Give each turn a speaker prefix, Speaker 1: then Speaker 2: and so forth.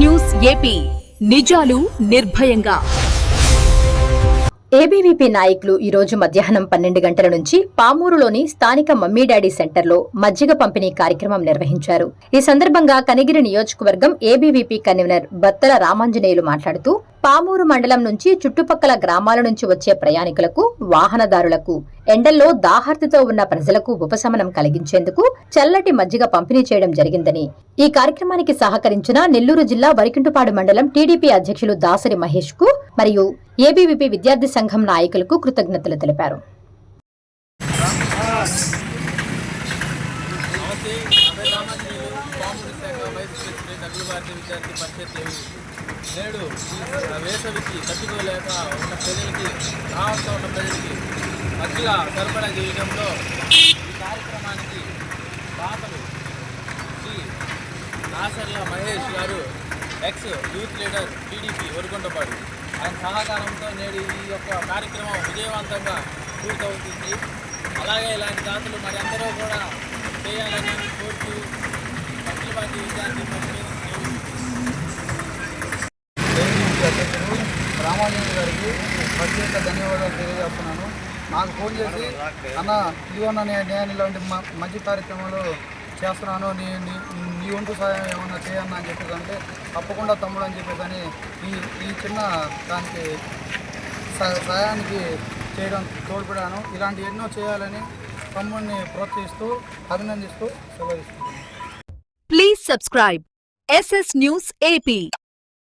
Speaker 1: News AP నిజాలు నిర్భయంగా.
Speaker 2: ABVP నాయకులు ఈ రోజు మధ్యాహ్నం 12 గంటల నుంచి పామూరులోని స్థానిక మమ్మీ డాడీ సెంటర్లో మజ్జిగ పంపిణీ కార్యక్రమం నిర్వహించారు. ఈ సందర్భంగా కనిగిరి నియోజకవర్గం ఏబీవీపీ కన్వీనర్ బత్తల రామాంజనేయులు మాట్లాడుతూ పామూరు మండలం నుంచి చుట్టుపక్కల గ్రామాల నుంచి వచ్చే ప్రయాణికులకు, వాహనదారులకు, ఎండల్లో దాహార్తితో ఉన్న ప్రజలకు ఉపశమనం కలిగించేందుకు చల్లటి మజ్జిగ పంపిణీ చేయడం జరిగిందని, ఈ కార్యక్రమానికి సహకరించిన నెల్లూరు జిల్లా వరికుంటుపాడు మండలం టీడీపీ అధ్యక్షులు దాసరి మహేష్ కు మరియు ఏబీవీపీ విద్యార్థి సంఘం నాయకులకు కృతజ్ఞతలు తెలిపారు.
Speaker 3: నేడు వేసవికి తట్టుకోలేక ఉన్న ప్రజలకి, రావడంతో ఉన్న ప్రజలకి మజ్జిగ సరఫరా చేయడంలో ఈ కార్యక్రమానికి దాతలు శ్రీ దాసర్ల మహేష్ గారు, X youth leader TDP Varikuntapadu, ఆయన సహకారంతో నేడు ఈ యొక్క కార్యక్రమం విజయవంతంగా పూర్తవుతుంది. అలాగే ఇలాంటి దాతలు మరి అందరూ కూడా చేయాలని కోరుతూ అఖిల భారతీయ విద్యార్థి
Speaker 4: అధ్యక్షుడు రామాంజనేయులు గారికి ప్రత్యేక ధన్యవాదాలు తెలియజేస్తున్నాను. నాకు ఫోన్ చేసి, అన్న ఇదిగోన్న నేను ఇలాంటి మంచి కార్యక్రమాలు చేస్తున్నాను, నీ వంతు సహాయం ఏమన్నా చేయన్నా అని చెప్పేసి అంటే, తప్పకుండా తమ్ముడు అని చెప్పేసి ఈ చిన్న దానికి సహాయానికి చేయడం తోడ్పడాను. ఇలాంటి ఎన్నో చేయాలని తమ్ముడిని ప్రోత్సహిస్తూ అభినందిస్తూ సెలవిస్తున్నాను.
Speaker 1: Please subscribe SS News AP.